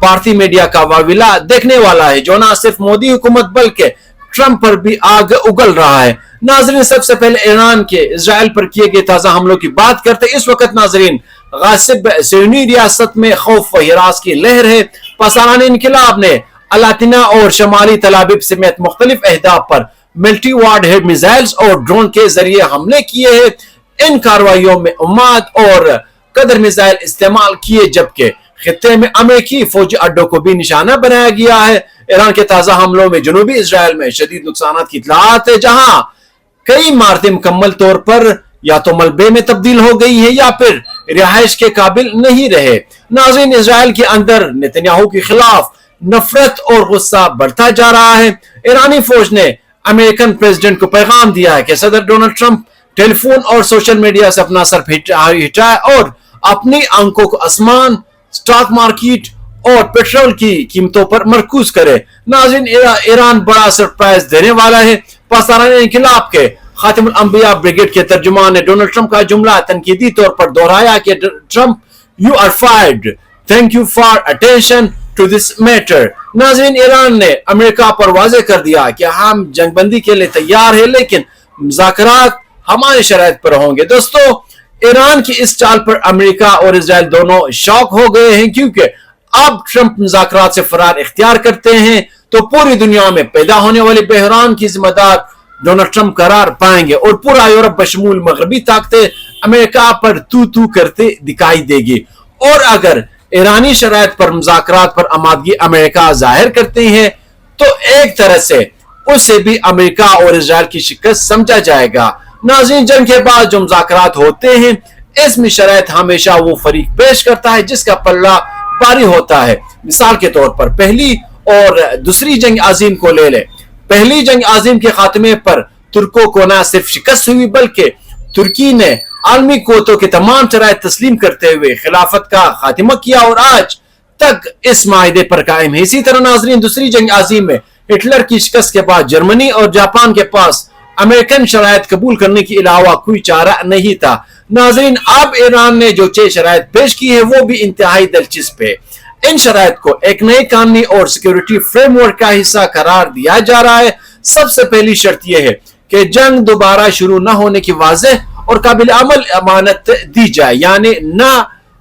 بھارتی میڈیا کا واویلا دیکھنے والا ہے جو نہ صرف مودی حکومت بلکہ ٹرمپ پر بھی آگ اگل رہا ہے۔ ناظرین، سب سے پہلے ایران کے اسرائیل پر کیے گئے تازہ حملوں کی بات کرتے ہیں۔ اس وقت ناظرین غاصب صہیونی ریاست میں خوف و ہراس کی لہر ہے۔ پاسداران انقلاب نے الاطینہ اور شمالی تل ابیب سمیت مختلف اہداف پر ملٹری وارڈ ہیڈ میزائلز اور ڈرون کے ذریعے حملے کیے ہیں۔ ان کارروائیوں میں عماد اور قدر میزائل استعمال کیے، جبکہ خطے میں امریکی فوجی اڈوں کو بھی نشانہ بنایا گیا ہے۔ ایران کے تازہ حملوں میں جنوبی اسرائیل میں شدید نقصانات کی اطلاعات ہے، جہاں کئی عمارتیں مکمل طور پر یا تو ملبے میں تبدیل ہو گئی ہیں یا پھر رہائش کے قابل نہیں رہے۔ ناظرین، اسرائیل کے اندر نتنیاہو کے خلاف نفرت اور غصہ بڑھتا جا رہا ہے۔ ایرانی فوج نے امریکن پریزیڈنٹ کو پیغام دیا ہے کہ صدر ڈونلڈ ٹرمپ ٹیلی فون اور سوشل میڈیا سے اپنا سر ہٹائے اور اپنی آنکھوں کو آسمان، سٹاک مارکیٹ اور پیٹرول کی قیمتوں پر مرکوز کرے۔ ناظرین، ایران بڑا سرپرائز دینے والا ہے۔ پاسداران انقلاب کے خاتم الانبیاء بریگیڈ کے ترجمان نے ڈونلڈ ٹرمپ کا جملہ تنقیدی طور پر دہرایا کہ Trump you are fired, thank you for attention to this matter. ناظرین، ایران نے امریکہ پر واضح کر دیا کہ ہم جنگ بندی کے لیے تیار ہیں، لیکن مذاکرات ہمارے شرائط پر ہوں گے۔ دوستو، ایران کی اس چال پر امریکہ اور اسرائیل دونوں شوق ہو گئے ہیں، کیونکہ اب ٹرمپ مذاکرات سے فرار اختیار کرتے ہیں تو پوری دنیا میں پیدا ہونے والے بحران کی ذمہ دار ڈونلڈ ٹرمپ قرار پائیں گے اور پورا یورپ بشمول مغربی طاقتیں امریکہ پر تو کرتے دکھائی دے گی۔ اور اگر ایرانی شرائط پر مذاکرات پر آمادگی امریکہ ظاہر کرتے ہیں تو ایک طرح سے اسے بھی امریکہ اور اسرائیل کی شکست سمجھا جائے گا۔ ناظرین، جنگ کے بعد جو مذاکرات ہوتے ہیں اس میں شرائط ہمیشہ وہ فریق پیش کرتا ہے جس کا پلہ بھاری ہوتا ہے۔ مثال کے طور پر پہلی اور دوسری جنگ عظیم کو لے لیں۔ پہلی جنگ عظیم کے خاتمے پر ترکوں کو نہ صرف شکست ہوئی بلکہ ترکی نے عالمی قوتوں کے تمام شرائط تسلیم کرتے ہوئے خلافت کا خاتمہ کیا اور آج تک اس معاہدے پر قائم ہے۔ اسی طرح ناظرین، دوسری جنگ عظیم میں ہٹلر کی شکست کے بعد جرمنی اور جاپان کے پاس امریکن شرائط قبول کرنے کے علاوہ کوئی چارہ نہیں تھا۔ ناظرین، اب ایران نے جو 6 شرائط پیش کی ہے وہ بھی انتہائی دلچسپ ہے۔ ان شرائط کو ایک نئے قانونی اور سیکیورٹی فریم ورک کا حصہ قرار دیا جا رہا ہے۔ سب سے پہلی شرط یہ ہے کہ جنگ دوبارہ شروع نہ ہونے کی واضح اور قابل عمل ضمانت دی جائے، یعنی نہ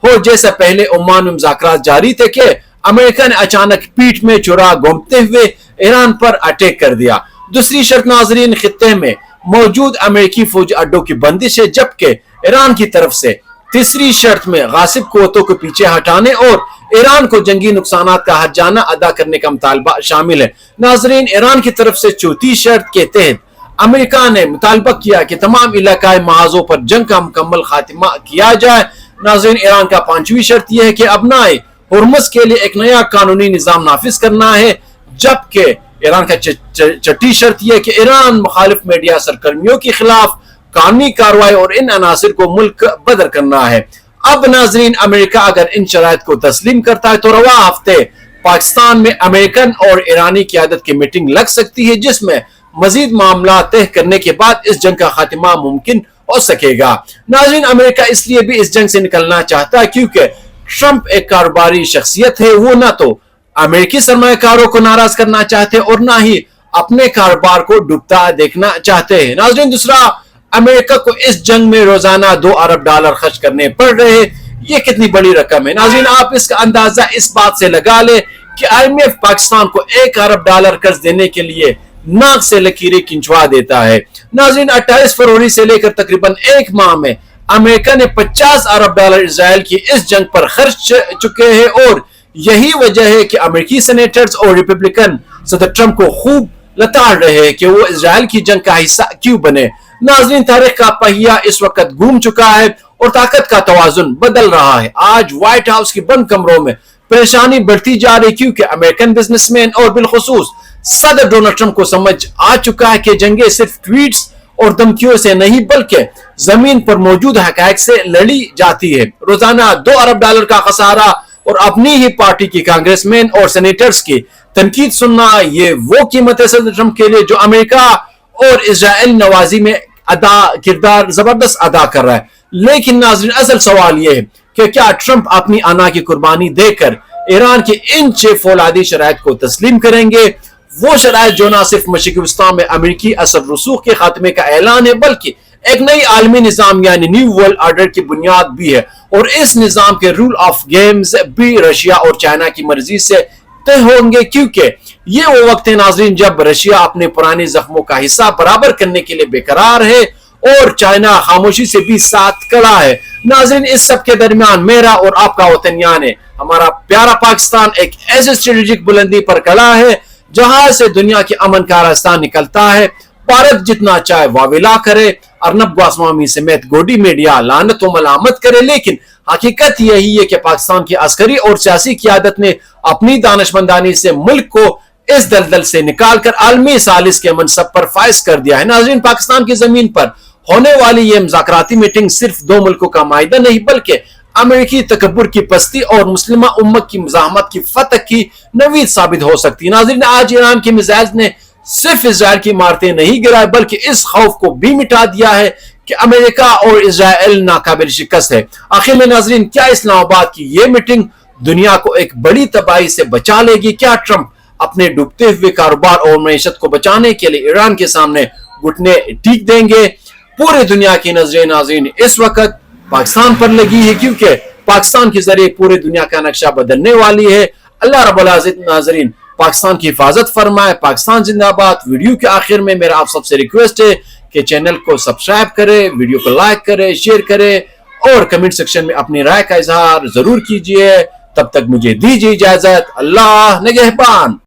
ہو جیسا پہلے عمان میں مذاکرات جاری تھے کہ امریکہ نے اچانک پیٹھ میں چھرا گھونپتے ہوئے ایران پر اٹیک کر دیا۔ دوسری شرط ناظرین، خطے میں موجود امریکی فوجی اڈوں کی بندش ہے، جبکہ ایران کی طرف سے تیسری شرط میں غاصب قوتوں کو پیچھے ہٹانے اور ایران کو جنگی نقصانات کا ہرجانہ ادا کرنے کا مطالبہ شامل ہے۔ ناظرین، ایران کی طرف سے چوتھی شرط کے تحت امریکہ نے مطالبہ کیا کہ تمام علاقائی محاذوں پر جنگ کا مکمل خاتمہ کیا جائے۔ ناظرین، ایران کا پانچویں شرط یہ ہے کہ ابنائے ہرمز کے لیے ایک نیا قانونی نظام نافذ کرنا ہے، جبکہ ایران کا چھٹی شرط یہ ہے کہ ایران مخالف میڈیا سرگرمیوں کے خلاف قانونی کارروائی اور ان عناصر کو ملک بدر کرنا ہے۔ اب ناظرین، امریکہ اگر ان شرائط کو تسلیم کرتا ہے تو رواں ہفتے پاکستان میں امریکن اور ایرانی قیادت کی میٹنگ لگ سکتی ہے، جس میں مزید معاملات طے کرنے کے بعد اس جنگ کا خاتمہ ممکن ہو سکے گا۔ ناظرین، امریکہ اس لیے بھی اس جنگ سے نکلنا چاہتا ہے کیونکہ ٹرمپ ایک کاروباری شخصیت ہے۔ وہ نہ تو امریکی سرمایہ کاروں کو ناراض کرنا چاہتے اور نہ ہی اپنے کاروبار کو ڈوبتا دیکھنا چاہتے ہیں۔ ناظرین، دوسرا، امریکہ کو اس جنگ میں روزانہ $2 ارب خرچ کرنے پڑ رہے ہیں۔ یہ کتنی بڑی رقم ہے۔ ناظرین، آپ اس کا اندازہ اس بات سے لگا لیں کہ IMF پاکستان کو $1 ارب قرض دینے کے لیے ناک سے لکیریں کھنچوا دیتا ہے۔ ناظرین، 28 فروری سے لے کر تقریباً 1 ماہ میں امریکہ نے $50 ارب اسرائیل کی اس جنگ پر خرچ چکے ہیں اور یہی وجہ ہے کہ امریکی سینیٹرز اور ریپبلکن صدر ٹرمپ کو خوب لتاڑ رہے ہیں کہ وہ اسرائیل کی جنگ کا حصہ کیوں بنے۔ ناظرین، تاریخ کا پہیہ اس وقت گھوم چکا ہے اور طاقت کا توازن بدل رہا ہے۔ آج وائٹ ہاؤس کی بند کمروں میں پریشانی بڑھتی جا رہی کیونکہ امریکن بزنس مین اور بالخصوص صدر ڈونلڈ ٹرمپ کو سمجھ آ چکا ہے کہ جنگیں صرف ٹویٹس اور دھمکیوں سے نہیں بلکہ زمین پر موجود حقائق سے لڑی جاتی ہے۔ روزانہ $2 ارب کا خسارہ اور اپنی ہی پارٹی کی کانگریس مین اور سینیٹرز کی تنقید سننا، یہ وہ قیمت ہے صدر ٹرمپ کے لیے جو امریکہ اور اسرائیل نوازی میں کردار زبردست ادا کر رہا ہے۔ لیکن ناظرین، اصل سوال یہ ہے کہ کیا ٹرمپ اپنی انا کی قربانی دے کر ایران کی ان 6 فولادی شرائط کو تسلیم کریں گے، وہ شرائط جو نہ صرف مشرقی وسطیٰ میں امریکی اثر رسوخ کے خاتمے کا اعلان ہے بلکہ ایک نئی عالمی نظام یعنی نیو ورلڈ آرڈر کی بنیاد بھی ہے، اور اس نظام کے رول آف گیمز بھی رشیا اور چائنا کی مرضی سے طے ہوں گے، کیونکہ یہ وہ وقت ہے ناظرین جب رشیا اپنے پرانے زخموں کا حصہ برابر کرنے کے لیے بے قرار ہے اور چائنا خاموشی سے بھی ساتھ کھڑا ہے۔ ناظرین اس سب کے درمیان میرا اور آپ کا وطن یعنی ہمارا پیارا پاکستان ایک ایسے اسٹریٹجک بلندی پر کھڑا ہے جہاں سے دنیا کی امن کا راستہ نکلتا ہے۔ بھارت جتنا چاہے واویلا کرے، ارنب گوسوامی سمیت گوڈی میڈیا لعنت و ملامت کرے، لیکن حقیقت یہی ہے کہ پاکستان کی عسکری اور سیاسی قیادت نے اپنی دانشمندانی سے ملک کو اس دلدل سے نکال کر عالمی ثالث کے منصب پر فائز کر دیا ہے۔ ناظرین پاکستان کی زمین پر ہونے والی یہ مذاکراتی میٹنگ صرف 2 ملکوں کا معاہدہ نہیں بلکہ امریکی تکبر کی پستی اور مسلمہ امت کی مزاحمت کی فتح کی نوید ثابت ہو سکتی ہے۔ ناظرین آج ایران کے میزائل نے صرف اسرائیل کی عمارتیں نہیں گرائے بلکہ اس خوف کو بھی مٹا دیا ہے کہ امریکہ اور اسرائیل ناقابل شکست ہے۔ آخر میں ناظرین کیا اسلام آباد کی یہ میٹنگ دنیا کو ایک بڑی تباہی سے بچا لے گی؟ کیا ٹرمپ اپنے ڈوبتے ہوئے کاروبار اور معیشت کو بچانے کے لیے ایران کے سامنے گھٹنے ٹیک دیں گے؟ پورے دنیا کی نظریں ناظرین اس وقت پاکستان پر لگی ہے کیونکہ پاکستان کے ذریعے پورے دنیا کا نقشہ بدلنے والی ہے۔ اللہ رب العزت ناظرین پاکستان کی حفاظت فرمائے۔ پاکستان زندہ باد۔ ویڈیو کے آخر میں میرا آپ سب سے ریکویسٹ ہے کہ چینل کو سبسکرائب کرے، ویڈیو کو لائک کرے، شیئر کرے اور کمنٹ سیکشن میں اپنی رائے کا اظہار ضرور کیجئے۔ تب تک مجھے دیجیے اجازت۔ اللہ نگہبان۔